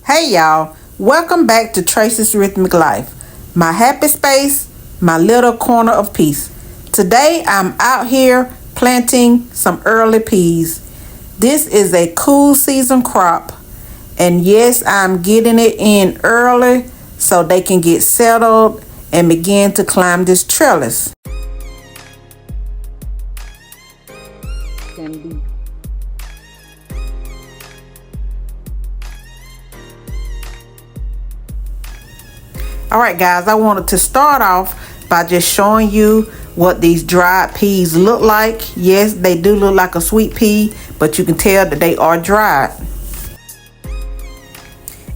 Hey y'all, welcome back to Tracy's Rhythmic Life, my happy space, my little corner of peace. Today I'm out here planting some early peas. This is a cool season crop, and yes, I'm getting it in early so they can get settled and begin to climb this trellis. Alright guys, I wanted to start off by just showing you what these dried peas look like. Yes, they do look like a sweet pea, but you can tell that they are dried.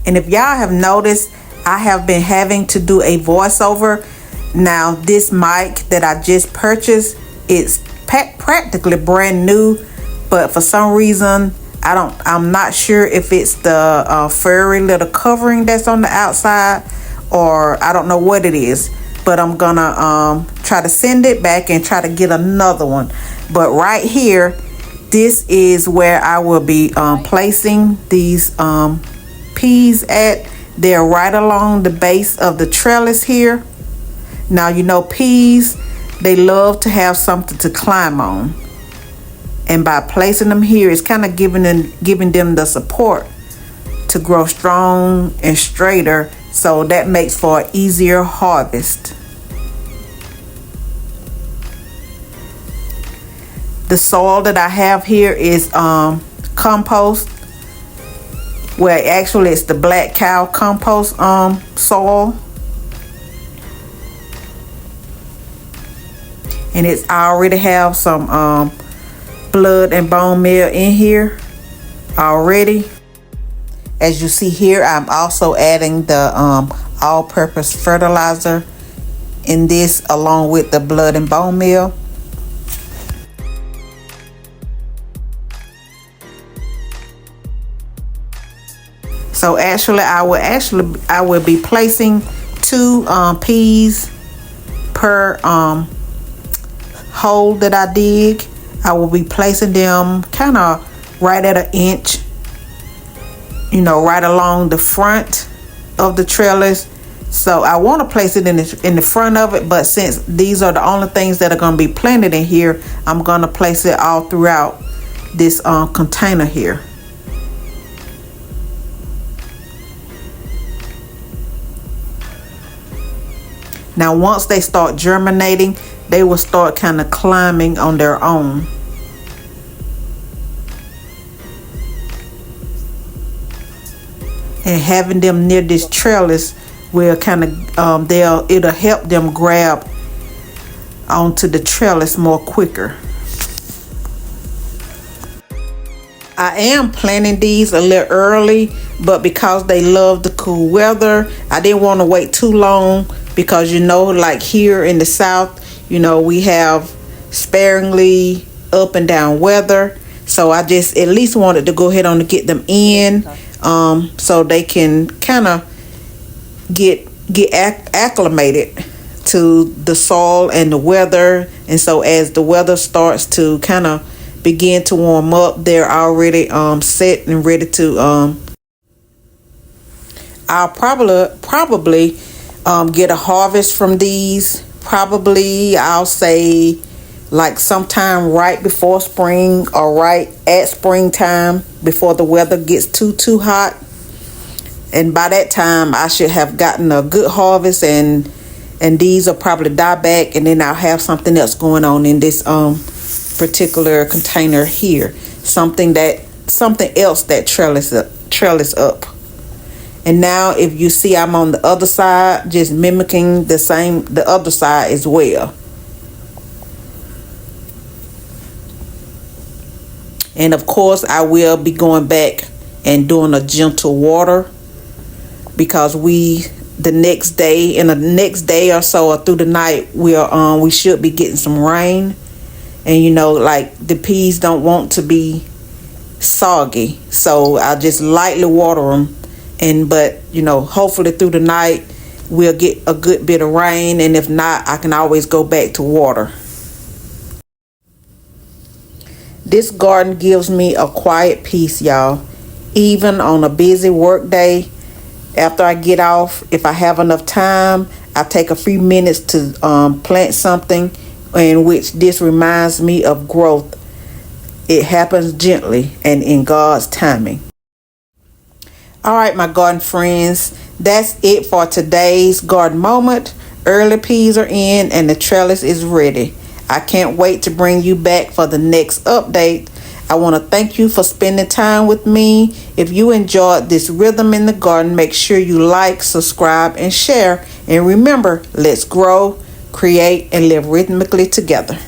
And if y'all have noticed, I have been having to do a voiceover. Now this mic that I just purchased, it's practically brand new, but for some reason I'm not sure if it's the furry little covering that's on the outside, or I don't know what it is, but I'm gonna try to send it back and try to get another one. But right here, this is where I will be placing these peas at. They're right along the base of the trellis here. Now you know peas, they love to have something to climb on, and by placing them here, it's kind of giving them the support to grow strong and straighter. So that makes for an easier harvest. The soil that I have here is compost. Well, actually it's the black cow compost soil. And I already have some blood and bone meal in here already. As you see here, I'm also adding the all-purpose fertilizer in this along with the blood and bone meal. So actually I will be placing 2 peas per hole that I dig. I will be placing them kind of right at 1 inch, you know, right along the front of the trellis. So I want to place it in the front of it, but since these are the only things that are going to be planted in here, I'm going to place it all throughout this container here. Now once they start germinating, they will start kind of climbing on their own. And having them near this trellis will kind of it'll help them grab onto the trellis more quicker. I am planting these a little early, but because they love the cool weather, I didn't want to wait too long, because you know, like here in the South, you know, we have sparingly up and down weather. So I just at least wanted to go ahead on and get them in. So they can kind of get acclimated to the soil and the weather. And so as the weather starts to kind of begin to warm up, they're already set and ready to I'll probably get a harvest from these. Probably I'll say like sometime right before spring, or right at springtime, before the weather gets too hot. And by that time I should have gotten a good harvest, and these will probably die back, and then I'll have something else going on in this particular container here, something else that trellis up. And now if you see, I'm on the other side, just mimicking the other side as well. And of course I will be going back and doing a gentle water, because the next day or so, or through the night, we should be getting some rain. And you know, like the peas don't want to be soggy, so I just lightly water them. But you know, hopefully through the night we'll get a good bit of rain, and if not, I can always go back to water. This garden gives me a quiet peace, y'all. Even on a busy work day, after I get off, if I have enough time, I take a few minutes to plant something in which this reminds me of growth. It happens gently and in God's timing. All right, my garden friends, that's it for today's garden moment. Early peas are in and the trellis is ready. I can't wait to bring you back for the next update. I want to thank you for spending time with me. If you enjoyed this rhythm in the garden, make sure you like, subscribe, and share. And remember, let's grow, create, and live rhythmically together.